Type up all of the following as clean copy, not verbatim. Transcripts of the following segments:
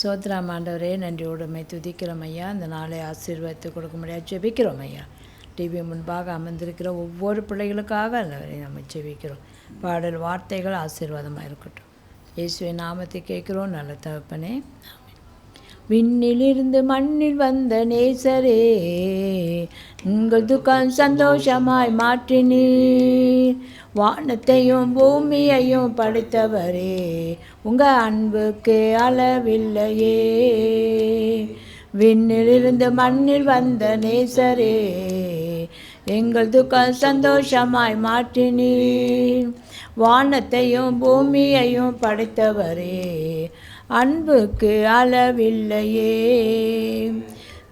சோத்ராம் ஆண்டவரே, நன்றியோடு உம்மை துதிக்கிறோம் ஐயா. இந்த நாளை ஆசீர்வாதத்தை கொடுக்க முடியாது ஜெபிக்கிறோம் ஐயா. டிவி முன்பாக அமர்ந்திருக்கிற ஒவ்வொரு பிள்ளைகளுக்காக ஆண்டவரே நம்ம ஜெபிக்கிறோம். பாடல் வார்த்தைகள் ஆசீர்வாதமாக இருக்கட்டும். இயேசுவின் நாமத்தை கேட்கிறோம் நல்ல தகப்பனே. விண்ணிலிருந்து மண்ணில் வந்த நேசரே, உங்கள் துக்கம் சந்தோஷமாய் மாற்றினீர். வானத்தையும் பூமியையும் படைத்தவரே, உங்கள் அன்புக்கு அளவில்லையே. விண்ணிலிருந்து மண்ணில் வந்த நேசரே, எங்கள் துக்கம் சந்தோஷமாய் மாற்றினீர். வானத்தையும் பூமியையும் படைத்தவரே, அன்புக்கு அளவில்லையே.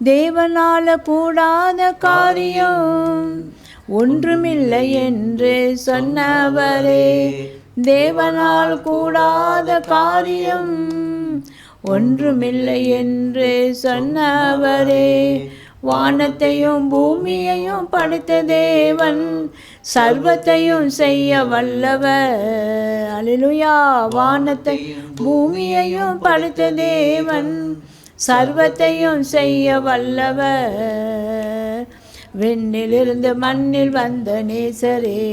தேவனால கூடாத காரியம் ஒன்றுமில்லை என்று சொன்னவரே, தேவனால் கூடாத காரியம் ஒன்றுமில்லை என்று சொன்னவரே, வானத்தையும் பூமியையும் படைத்த தேவன் சர்வத்தையும் செய்ய வல்லவர். அல்லேலூயா. வானத்தையும் பூமியையும் படைத்த தேவன் சர்வத்தையும் செய்ய வல்லவர். விண்ணிலிருந்து மண்ணில் வந்த நேசரே,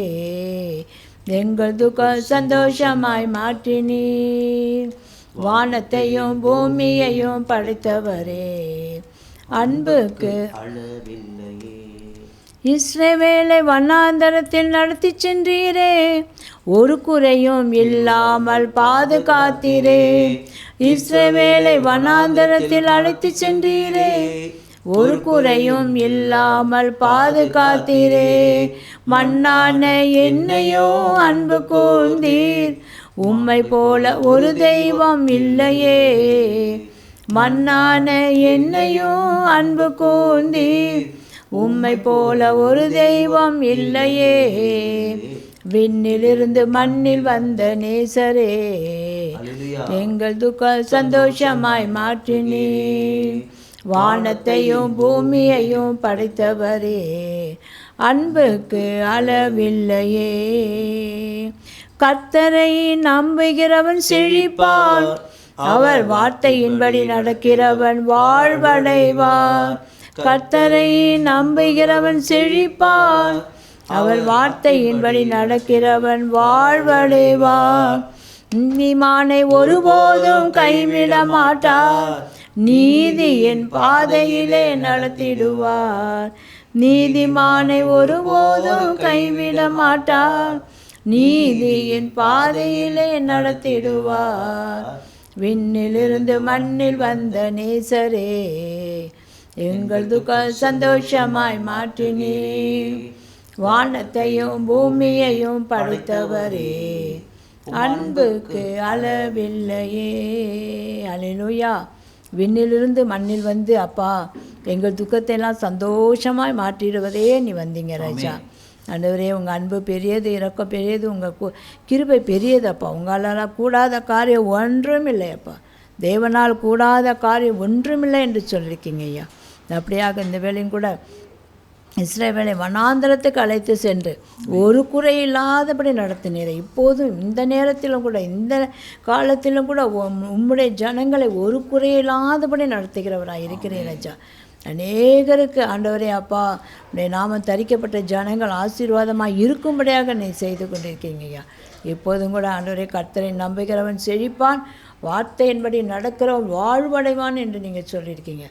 எங்கள் துக்கம் சந்தோஷமாய் மாற்றினீர். வானத்தையும் பூமியையும் படைத்தவரே, அன்புக்கு அளவில்லையே. இஸ்ரவேலை வனாந்தரத்தில் நடத்தி சென்றீரே, ஒரு குறையும் இல்லாமல் பாதுகாத்தீரே. இஸ்ரவேலை வனாந்தரத்தில் அழைத்து சென்றீரே, ஒரு குறையும் இல்லாமல் பாதுகாத்தீரே. மண்ணான என்னையோ அன்பு கூர்ந்தீர், உம்மை போல ஒரு தெய்வம் இல்லையே. மண்ணான என்னையும் அன்பு கூர்ந்தீர், உம்மை போல ஒரு தெய்வம் இல்லையே. விண்ணிலிருந்து மண்ணில் வந்த நேசரே, எங்கள் துக்கம் சந்தோஷமாய் மாற்றினீர். வானத்தையும் பூமியையும் படைத்தவரே, அன்புக்கு அளவில்லையே. கர்த்தரை நம்புகிறவன் செழிப்பான், அவர் வார்த்தையின்படி நடக்கிறவன் வாழ்வடைவார். கர்த்தரை நம்புகிறவன் செழிப்பான், அவர் வார்த்தையின்படி நடக்கிறவன் வாழ்வடைவார். நீதிமானை ஒருபோதும் கைவிட மாட்டார், நீதியின் பாதையிலே நடத்திடுவார். நீதிமானை ஒருபோதும் கைவிட மாட்டார், நீதியின் பாதையிலே நடத்திடுவார். விண்ணிலிருந்து மண்ணில் வந்த நேசரே, எங்கள் துக்கம் சந்தோஷமாய் மாற்றினீர். வானத்தையும் பூமியையும் படைத்தவரே, அன்புக்கு அளவில்லையே. அல்லேலூயா. விண்ணிலிருந்து மண்ணில் வந்து அப்பா எங்கள் துக்கத்தை எல்லாம் சந்தோஷமாய் மாற்றிடுவதே நீ வந்தீங்க ராஜா. ஆண்டவரே, உங்கள் அன்பு பெரியது, இரக்கம் பெரியது, உங்கள் கிருபை பெரியதப்பா. உங்களால் கூடாத காரியம் ஒன்றும் இல்லையப்பா. தேவனால் கூடாத காரியம் ஒன்றுமில்லை என்று சொல்லியிருக்கீங்க ஐயா. அப்படியாக இந்த வேளையும் கூட இஸ்ரவேலை வனாந்தரத்துக்கு அழைத்து சென்று ஒரு குறை இல்லாதபடி நடத்தினீர். இப்போதும் இந்த நேரத்திலும் கூட, இந்த காலத்திலும் கூட உம்முடைய ஜனங்களை ஒரு குறையில்லாதபடி நடத்துகிறவராக இருக்கிறீர் ராஜா. அநேகருக்கு ஆண்டவரே அப்பா, உடைய நாமம் தரிக்கப்பட்ட ஜனங்கள் ஆசீர்வாதமாக இருக்கும்படியாக நீ செய்து கொண்டிருக்கீங்க ஐயா. இப்போதும் கூட ஆண்டவரே, கர்த்தரை நம்புகிறவன் செழிப்பான், வார்த்தையின்படி நடக்கிறவன் வாழ்வடைவான் என்று நீங்கள் சொல்லியிருக்கீங்க.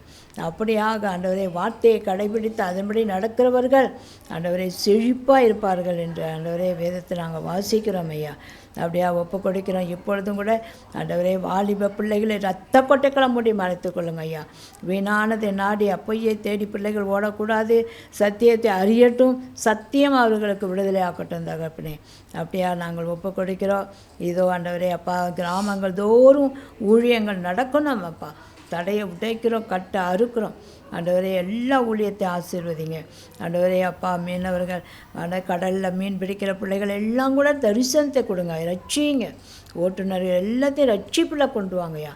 அப்படியாக ஆண்டவரே, வார்த்தையை கடைபிடித்து அதன்படி நடக்கிறவர்கள் ஆண்டவரே செழிப்பாக இருப்பார்கள் என்று ஆண்டவரே வேதத்தை நாங்கள் வாசிக்கிறோம் ஐயா. அப்படியா ஒப்பு கொடுக்கிறோம். இப்பொழுதும் கூட ஆண்டவரே, வாலிப பிள்ளைகளை ரத்த கொட்டைக்களம் மூடி மறைத்து கொள்ளுங்க ஐயா. வீணானதை நாடி அப்பையை தேடி பிள்ளைகள் ஓடக்கூடாது, சத்தியத்தை அறியட்டும், சத்தியம் அவர்களுக்கு விடுதலை ஆக்கட்டும் தகப்பனே. அப்படியா நாங்கள் ஒப்பு கொடுக்கிறோம். இதோ ஆண்டவரே அப்பா, கிராமங்கள் தோறும் ஊழியங்கள் நடக்கணும் அப்பா. தடையை உடைக்கிறோம், கட்டை அறுக்கிறோம் ஆண்டவரே. எல்லா ஊழியத்தையும் ஆசீர்வதிங்க ஆண்டவரே அப்பா. மீனவர்கள் கடலில் மீன் பிடிக்கிற பிள்ளைகள் எல்லாம் கூட தரிசனத்தை கொடுங்க, ரட்சிங்க. ஓட்டுநர்கள் எல்லாத்தையும் ரட்சிப்பில் கொண்டு வாங்கய்யா.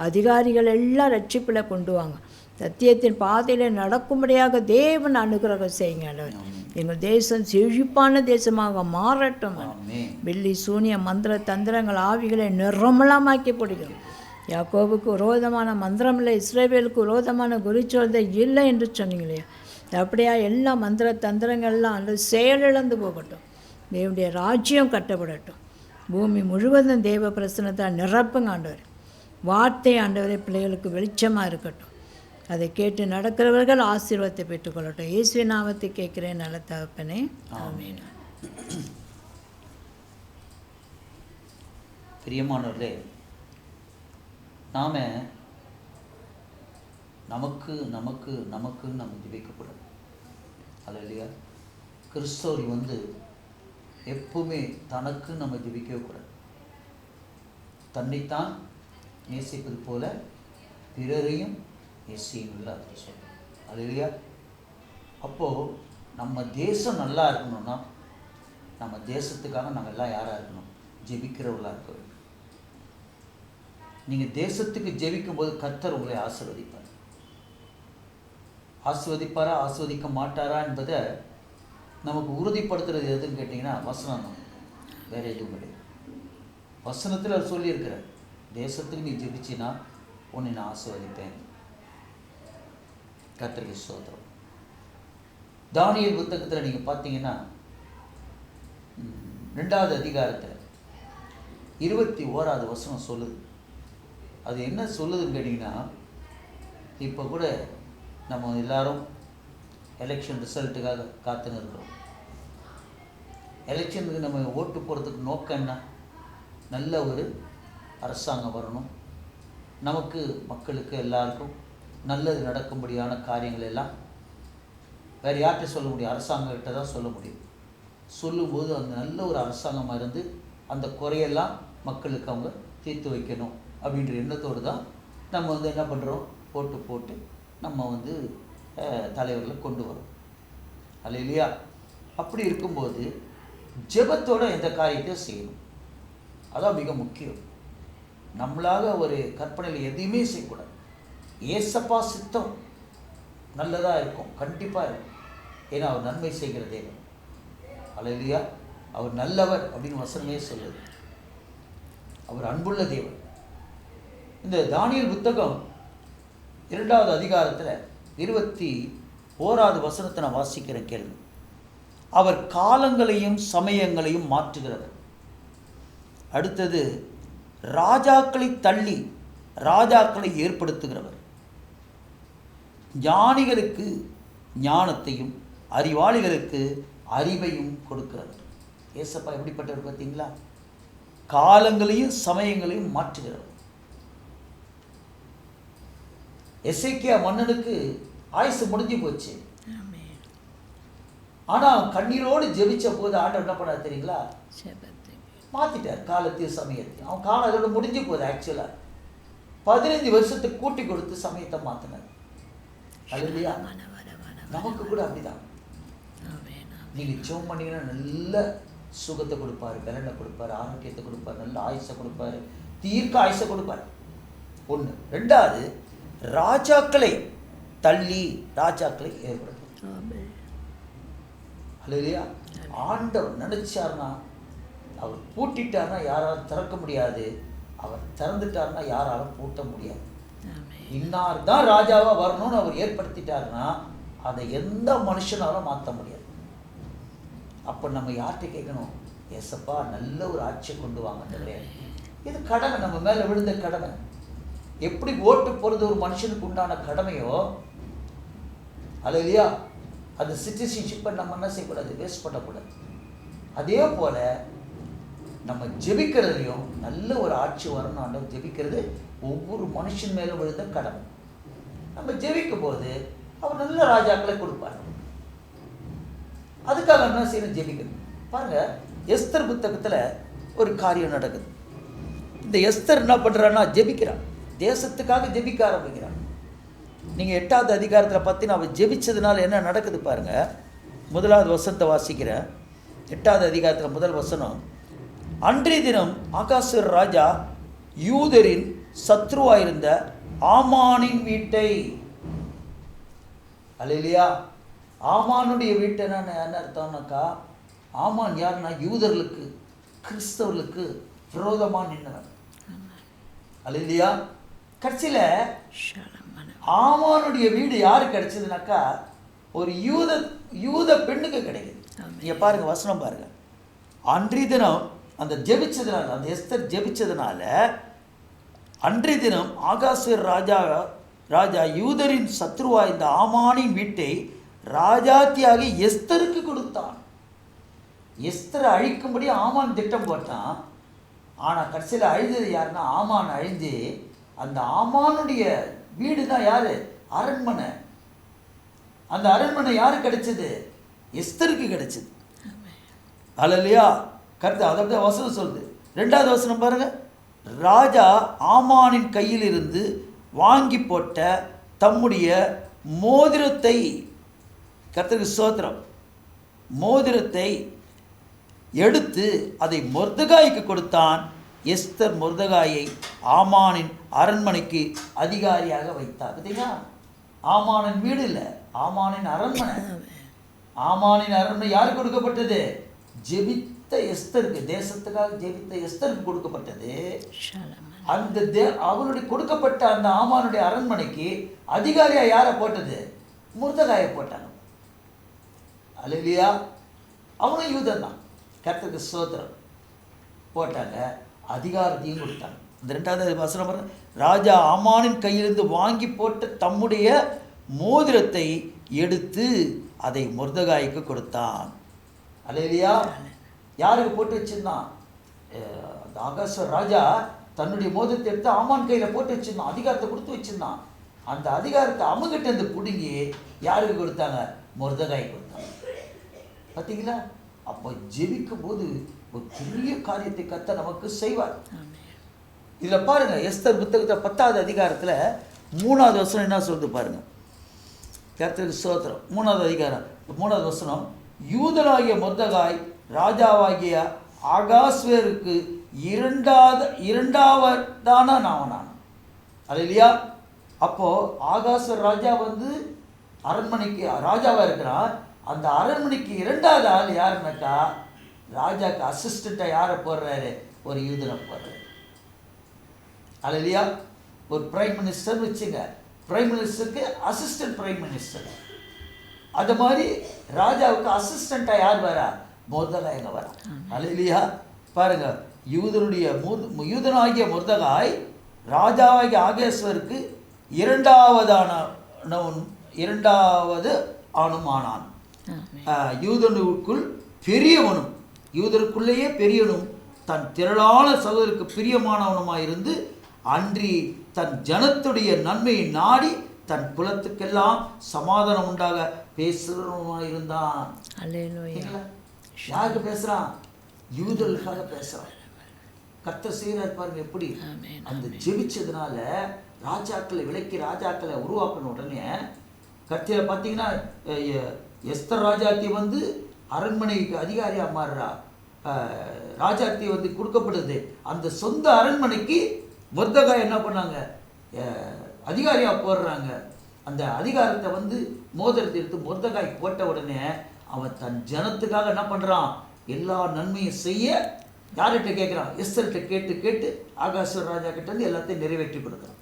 அதிகாரிகள் எல்லாம் ரட்சிப்பில் கொண்டு வாங்க. சத்தியத்தின் பாதையில் நடக்கும்படியாக தேவன் அனுகிரகம் செய்யுங்க ஆண்டவர். எங்கள் தேசம் செழிப்பான தேசமாக மாறட்டும். வெள்ளி சூனிய மந்திர தந்திரங்கள் ஆவிகளை நிர்மலமாக்கி போடுகிறோம். யாக்கோபுக்கு விரோதமான மந்திரம் இல்லை, இஸ்ரவேலுக்கு விரோதமான குறிச்சொல்தை இல்லை என்று சொன்னீங்களே. அப்படியா எல்லா மந்திர தந்திரங்கள்லாம் அந்த செயலிழந்து போகட்டும். தேவனுடைய ராஜ்யம் கட்டப்படட்டும். பூமி முழுவதும் தேவ பிரசன்னத்தால் நிரப்புங்க ஆண்டவர். வார்த்தை ஆண்டவரை பிள்ளைகளுக்கு வெளிச்சமாக இருக்கட்டும். அதை கேட்டு நடக்கிறவர்கள் ஆசீர்வாதத்தை பெற்றுக்கொள்ளட்டும். இயேசுவின் நாமத்தை கேட்கிறேன் நல்ல தகப்பனே, ஆமென். பிரியமானவர்களே, நாம் நமக்குன்னு நம்ம ஜெபிக்கக்கூடாது. அது இல்லையா? கிறிஸ்தவரி எப்பவுமே தனக்கு நம்ம ஜெபிக்கவே கூடாது. தன்னைத்தான் நேசிப்பது போல பிறரையும் நேசியுங்கள் அப்படின்னு சொல்லுவோம். அது இல்லையா? அப்போது நம்ம தேசம் நல்லா இருக்கணும்னா நம்ம தேசத்துக்காக நம்ம எல்லாம் யாராக இருக்கணும்? ஜெபிக்கிறவர்களாக இருக்க வேண்டும். நீங்கள் தேசத்துக்கு ஜெபிக்கும் போது கர்த்தர் உங்களை ஆசீர்வதிப்பார். ஆசீர்வதிப்பாரா ஆசீர்வதிக்க மாட்டாரா என்பதை நமக்கு உறுதிப்படுத்துறது எதுன்னு கேட்டிங்கன்னா வசனம் தான், வேறு எதுவும் கிடையாது. வசனத்தில் அவர் சொல்லியிருக்கிறார், தேசத்துக்கு நீ ஜெபிச்சின்னா உன்னை நான் ஆசீர்வதிப்பேன். கர்த்தருக்கு ஸ்தோத்திரம். தானியேல் புத்தகத்தில் நீங்கள் பார்த்தீங்கன்னா 2வது அதிகாரத்தில் 21வது வசனம் சொல்லுது. அது என்ன சொல்லுதுன்னு கேட்டிங்கன்னா, இப்போ கூட நம்ம எல்லாரும் எலெக்ஷன் ரிசல்ட்டுக்காக காத்துன்னு இருக்கிறோம். எலெக்ஷனுக்கு நம்ம ஓட்டு போகிறதுக்கு நோக்கம் என்ன? நல்ல ஒரு அரசாங்கம் வரணும், நமக்கு மக்களுக்கு எல்லாருக்கும் நல்லது நடக்கும்படியான காரியங்கள் எல்லாம் வேறு யார்கிட்ட சொல்ல முடியும்? அரசாங்கக்கிட்ட தான் சொல்ல முடியும். சொல்லும்போது அந்த நல்ல ஒரு அரசாங்கமாக இருந்து அந்த குறையெல்லாம் மக்களுக்கு அவங்க தீர்த்து வைக்கணும் அப்படின்ற எண்ணத்தோடு தான் நம்ம என்ன பண்ணுறோம்? ஓட்டு போட்டு நம்ம தலைவர்களை கொண்டு வரோம். அல்ல இல்லையா? அப்படி இருக்கும்போது ஜெபத்தோட எந்த காரியத்தையும் செய்யணும். அதான் மிக முக்கியம். நம்மளாக ஒரு கற்பனையில் எதையுமே செய்யக்கூடாது. ஏசப்பா சித்தம் நல்லதாக இருக்கும், கண்டிப்பாக இருக்கும். ஏன்னா அவர் நன்மை செய்கிற தேவன். அல்ல இல்லையா? அவர் நல்லவர் அப்படின்னு வசனமே சொல்லுது. அவர் அன்புள்ள தேவன். இந்த தானியேல் புத்தகம் 2வது அதிகாரத்தில் 21வது வசனத்தை நான் வாசிக்கிறேன் கேள்வி. அவர் காலங்களையும் சமயங்களையும் மாற்றுகிறவர். அடுத்தது, ராஜாக்களை தள்ளி ராஜாக்களை ஏற்படுத்துகிறவர். ஞானிகளுக்கு ஞானத்தையும் அறிவாளிகளுக்கு அறிவையும் கொடுக்கிறவர். ஏசப்பா எப்படிப்பட்டவர் பார்த்தீங்களா? காலங்களையும் சமயங்களையும் மாற்றுகிறவர். எசேக்கியா மன்னனுக்கு ஆயுசு முடிஞ்சு போச்சு. ஆனால் அவன் கண்ணீரோடு ஜெபிச்ச போது ஆண்டவர் என்ன பண்ணார் தெரியுங்களா? மாற்றிட்டார் காலத்தையும் சமயத்தையும். அவன் காலம் அதோட முடிஞ்சு போகுது. ஆக்சுவலாக 15 வருஷத்துக்கு கூட்டி கொடுத்து சமயத்தை மாற்றினார். அல்லையா? நமக்கு கூட அப்படிதான். நீங்கள் ஜெபம் பண்ணீங்கன்னா நல்ல சுகத்தை கொடுப்பாரு, பலனை கொடுப்பாரு, ஆரோக்கியத்தை கொடுப்பாரு, நல்ல ஆயுசை கொடுப்பாரு, தீர்க்க ஆயுசை கொடுப்பாரு. 1. 2வது, ராஜாக்களை தள்ளி ராஜாக்களை ஏற்படுத்தும். அல்லையா? ஆண்டவர் நினைச்சார்னா, அவர் பூட்டிட்டார்னா யாராலும் திறக்க முடியாது, அவர் திறந்துட்டார்னா யாராலும் பூட்ட முடியாது. இன்னார் தான் ராஜாவா வரணும்னு அவர் ஏற்படுத்திட்டார்னா அதை எந்த மனுஷனாலும் மாற்ற முடியாது. அப்போ நம்ம யார்கிட்ட கேட்கணும்? ஏசப்பா நல்ல ஒரு ஆட்சியை கொண்டு வாங்க. இது கடமை, நம்ம மேலே விழுந்த கடமை. எப்படி ஓட்டு போகிறது ஒரு மனுஷனுக்கு உண்டான கடமையோ, அது இல்லையா? அது சிட்டிசன்ஷிப்பை நம்ம என்ன செய்யக்கூடாது? வேஸ்ட் பண்ணக்கூடாது. அதே போல் நம்ம ஜெபிக்கிறதுலையும் நல்ல ஒரு ஆட்சி வரணும். ஆண்டவர் ஜெபிக்கிறது ஒவ்வொரு மனுஷன் மேலும் விழுந்த கடமை. நம்ம ஜெபிக்கும் போது அவர் நல்ல ராஜாக்களை கொடுப்பார். அதுக்காக என்ன செய்யணும்? ஜெபிக்கணும். பாருங்க, எஸ்தர் புத்தகத்தில் ஒரு காரியம் நடக்குது. இந்த எஸ்தர் என்ன பண்ணுறான்னா, ஜெபிக்கிறான், தேசத்துக்காக ஜெபிக்க ஆரம்பிக்கிறான். நீங்கள் 8வது அதிகாரத்தில் பார்த்தீங்கன்னா அவள் ஜெபிச்சதுனால என்ன நடக்குது பாருங்க. 1வது வசனத்தை வாசிக்கிறேன். 8வது அதிகாரத்தில் முதல் வசனம், அன்றைய தினம் ஆகாசர் ராஜா யூதரின் சத்ருவாயிருந்த ஆமானின் வீட்டை, அல்லையா? ஆமானுடைய வீட்டை என்ன அர்த்தம்னாக்கா, ஆமான் யாருன்னா யூதர்களுக்கு, கிறிஸ்தவர்களுக்கு விரோதமாக நின்றவன். அல்லையா? கடைசியில் ஷலமன ஆமானுடைய வீடு யாருக்கு கிடைச்சதுனாக்கா ஒரு யூத பெண்ணுக்கு கிடைக்குது. இங்கே பாருங்க, வசனம் பாருங்க. அன்றைய தினம் அந்த ஜெபிச்சதுனால, அந்த எஸ்தர் ஜெபிச்சதுனால அன்றைய தினம் ஆகாஸ்வேர் ராஜா யூதரின் சத்ருவா இந்த ஆமானின் வீட்டை ராஜாத்தியாக எஸ்தருக்கு கொடுத்தான். எஸ்தரை அழிக்கும்படி ஆமான் திட்டம் போட்டான். ஆனால் கடைசியில் அழிந்தது யாருன்னா ஆமான் அழிஞ்சு அந்த ஆமானுடைய வீடு தான் யாரு? அரண்மனை. அந்த அரண்மனை யாருக்கு கிடைச்சது? எஸ்தருக்கு கிடைச்சது. அல்லையா? கருத்து அதை வசனம் சொல்லுது. 2வது வசனம் பாருங்க. ராஜா ஆமானின் கையில் இருந்து வாங்கி போட்ட தம்முடைய மோதிரத்தை, கர்த்தருக்கு ஸ்தோத்திரம், மோதிரத்தை எடுத்து அதை மொர்தெகாய்க்கு கொடுத்தான். எஸ்தர் மொர்தெகாயை ஆமானின் அரண்மனைக்கு அதிகாரியாக வைத்தார். பார்த்தீங்களா? ஆமானின் வீடு இல்லை, ஆமானின் அரண்மனை. ஆமானின் அரண்மனை யாருக்கு கொடுக்கப்பட்டது? ஜெபித்த எஸ்தருக்கு, தேசத்துக்காக ஜெபித்த எஸ்தருக்கு கொடுக்கப்பட்டது. அந்த அவனுடைய கொடுக்கப்பட்ட அந்த ஆமானுடைய அரண்மனைக்கு அதிகாரியா யாரை போட்டது? மொர்தெகாயை போட்டாங்க. அல்லேலூயா. அவனும் யூதன் தான். கர்த்தருக்கு ஸ்தோத்திரம். போட்டாங்க, அதிகாரத்தையும் கொடுத்தாங்க. இந்த 2வது வசனம் பாருங்க. ராஜா ஆமானின் கையிலிருந்து வாங்கி போட்ட தம்முடைய மோதிரத்தை எடுத்து அதை மொர்தெகாய்க்கு கொடுத்தான். அல்லேலூயா. யாருக்கு போட்டு வச்சிருந்தான்? அந்த ஆகாஸ்வேர் ராஜா தன்னுடைய மோதிரத்தை எடுத்து ஆமான் கையில் போட்டு வச்சிருந்தான், அதிகாரத்தை கொடுத்து வச்சிருந்தான். அந்த அதிகாரத்தை அவங்ககிட்ட இருந்து பிடுங்கி யாருக்கு கொடுத்தாங்க? மொர்தெகாய்க்கு கொடுத்தாங்க. பார்த்தீங்களா? அப்போ ஜெபிக்கும் போது ஒரு பெரிய காரியத்தை கர்த்தர் நமக்கு செய்வார். இதில் பாருங்க, எஸ்தர் புத்தகத்தை 10வது அதிகாரத்தில் 3வது வசனம் என்ன சொல்லுது பாருங்க. கர்த்தருக்கு ஸ்தோத்திரம். 3வது அதிகாரம் 3வது வசனம். யூதனாகிய மொர்தெகாய் ராஜாவாகிய ஆகாஸ்வேருக்கு இரண்டாவதான நாவனான். அல்லேலூயா. அப்போ ஆகாஸ்வேர் ராஜா அரண்மனைக்கு ராஜாவாக இருக்கிறான். அந்த அரண்மனைக்கு 2வது ஆள் யாருன்னாக்கா, ராஜாக்கு அசிஸ்டண்ட்டாக யாரை போடுறாரு? ஒரு யூதனை போடுறாரு. அல்லேலூயா. ஒரு பிரைம் மினிஸ்டர் வச்சுங்க, பிரைம் மினிஸ்டருக்கு அசிஸ்டன்ட் பிரைம் மினிஸ்டர். அது மாதிரி ராஜாவுக்கு அசிஸ்டண்ட்டாக யார் வரா? மொர்தெகாய் வரா. அல்லேலூயா. பாருங்க, யூதனாகிய மொர்தெகாய் ராஜாவாகிய ஆகாஸ்வேருக்கு இரண்டாவது ஆனான். யூதனுக்குள் பெரியவனும், யூதருக்குள்ளேயே பெரியவனும், தன் திரளான சகோதரருக்கு பிரியமானவனுமாயிருந்து அன்றி தன் ஜனத்துடைய நன்மையை நாடி தன் குலத்துக்கெல்லாம் சமாதானம் உண்டாக பேசுகிறவனுமாயிருந்தான். யாருக்கு பேசுறான்? யூதர்களுக்காக பேசுறான். கர்த்தர் செய்கிறார் பாருங்க எப்படி. அந்த ஜெபிச்சதுனால ராஜாக்களை விலக்கி ராஜாக்களை உருவாக்கணும். உடனே கர்த்தரை பார்த்தீங்கன்னா எஸ்தர் ராஜாத்தி அரண்மனைக்கு அதிகாரியாக மாறுறா. ராஜாத்தி கொடுக்கப்படுது. அந்த சொந்த அரண்மனைக்கு மொர்தெகாய் என்ன பண்ணாங்க? அதிகாரியாக போடுறாங்க. அந்த அதிகாரத்தை மோதிரத்தை எடுத்து மொர்தெகாய் போட்ட உடனே அவன் தன் ஜனத்துக்காக என்ன பண்ணுறான்? எல்லா நன்மையும் செய்ய யார்கிட்ட கேட்குறான்? எஸ்தர்கிட்ட கேட்டு கேட்டு ஆகாஸ்வேர் ராஜா கிட்ட எல்லாத்தையும் நிறைவேற்றி கொடுக்குறான்.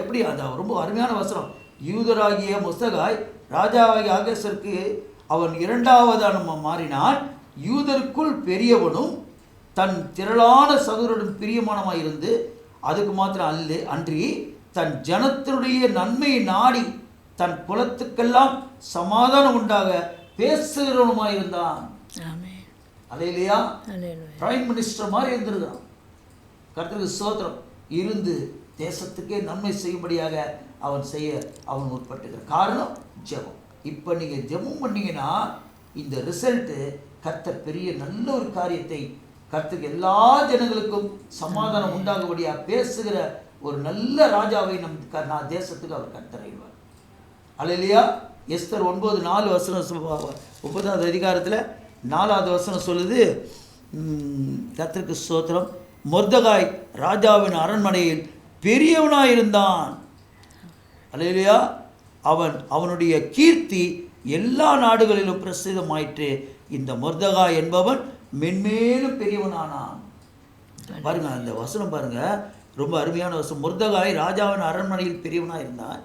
எப்படி? அது ரொம்ப அருமையான வசனம். யூதராகிய மொர்தெகாய் ராஜாவாகிய ஆகாஸ்வேருக்கு அவன் 2வதான மாறினான். யூதருக்குள் பெரியவனும் தன் திரளான சகோதரனும் பிரியமானமாயிருந்து அதுக்கு மாத்திரம் அன்றி தன் ஜனத்தினுடைய நன்மையை நாடி தன் குலத்துக்கெல்லாம் சமாதானம் உண்டாக பேசுகிறவனுமாயிருந்தான். அல்லேலூயா. பிரைம் மினிஸ்டர் மாதிரி இருந்திருக்கான். கர்த்தருக்கு ஸ்தோத்திரம். இருந்து தேசத்துக்கே நன்மை செய்யும்படியாக அவன் முற்பட்டுகிறான். காரணம் ஜெபம். இப்போ நீங்கள் ஜெபம் பண்ணீங்கன்னா இந்த ரிசல்ட்டு கர்த்தர் பெரிய நல்ல ஒரு காரியத்தை, கர்த்தருக்கு எல்லா ஜனங்களுக்கும் சமாதானம் உண்டாகும்படியாக பேசுகிற ஒரு நல்ல ராஜாவை நான் தேசத்துக்கு அவர் கர்த்தரைவார். அல்லேலூயா. எஸ்தர் 9:4 வசனம் 30வது அதிகாரத்தில் 4வது வசனம் சொல்லுது. கர்த்தருக்கு ஸ்தோத்திரம். மொர்தெகாய் ராஜாவின் அரண்மனையில் பெரியவனாயிருந்தான். அல்லேலூயா. அவனுடைய கீர்த்தி எல்லா நாடுகளிலும் பிரசித்தமாயிற்று. இந்த மொர்தெகாய் என்பவன் மென்மேலும் பெரியவனானான். பாருங்க, அந்த வசனம் பாருங்க, ரொம்ப அருமையான வசனம். மொர்தெகாய் ராஜாவின் அரண்மனையில் பெரியவனாக இருந்தான்.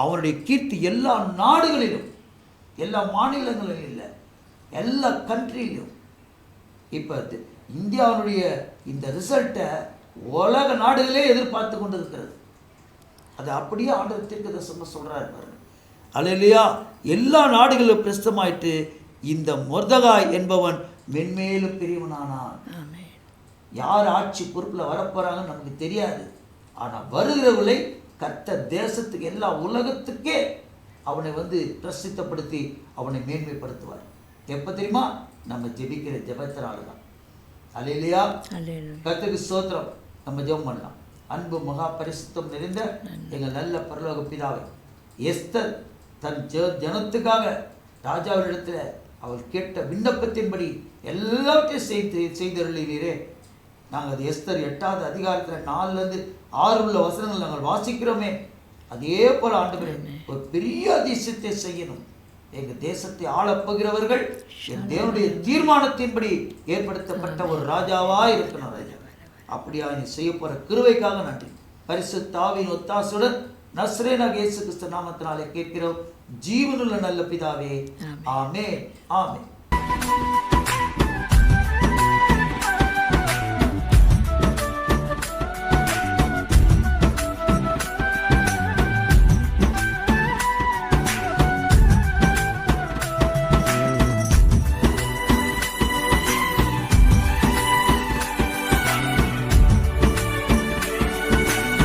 அவனுடைய கீர்த்தி எல்லா நாடுகளிலும், எல்லா மாநிலங்களிலும் இல்லை, எல்லா கண்ட்ரியிலும். இப்போ இந்தியாவுடைய இந்த ரிசல்ட்டை உலக நாடுகளே எதிர்பார்த்து கொண்டு இருக்கிறது. அது அப்படியே ஆண்டவர் தீர்க்கதரிசனமா சொல்றாரு பாருங்க. அல்லேலூயா. எல்லா நாடுகளிலும் பிரசித்தமாயிட்டு இந்த மொர்தெகாய் என்பவன் மென்மேலும் பெரியவனானான். யார் ஆட்சி பொறுப்பில் வரப்போறாங்கன்னு நமக்கு தெரியாது. ஆனால் வருகிறவர்களை கர்த்தர் தேசத்துக்கு, எல்லா உலகத்துக்கே அவனை பிரசித்தப்படுத்தி அவனை மேன்மைப்படுத்துவார். எப்போ தெரியுமா? நம்ம ஜெபிக்கிற ஜெபத்தினால தான். அல்லேலூயா. கர்த்தருக்கு ஸ்தோத்திரம். நம்ம ஜெபம் பண்ணலாம். அன்பு மகா பரிசுத்தம் நிறைந்த எங்கள் நல்ல பரலோக பிதாவே, எஸ்தர் தன் ஜனத்துக்காக ராஜாவிடத்தில் அவள் கேட்ட விண்ணப்பத்தின்படி எல்லாவற்றையும் செய்தருளினீரே. நாங்கள் அது எஸ்தர் 8வது அதிகாரத்தில் 4-6 உள்ள வசனங்கள் நாங்கள் வாசிக்கிறோமே. அதே போல ஆண்டவரே ஒரு பெரிய அதிசயத்தை செய்யணும். எங்கள் தேசத்தை ஆளப்போகிறவர்கள் என் தேவனுடைய தீர்மானத்தின்படி ஏற்படுத்தப்பட்ட ஒரு ராஜாவா இருக்கணும். ராஜா அப்படியா நீ செய்ய போற கிருபைக்காக நன்றி. பரிசுத்த ஆவியின் ஒத்தாசையுடன் நஸ்ரேனாகிய இயேசு கிறிஸ்து நாமத்தினாலே கேட்கிறோம் ஜீவனுள்ள நல்ல பிதாவே. ஆமென். ஆமென்.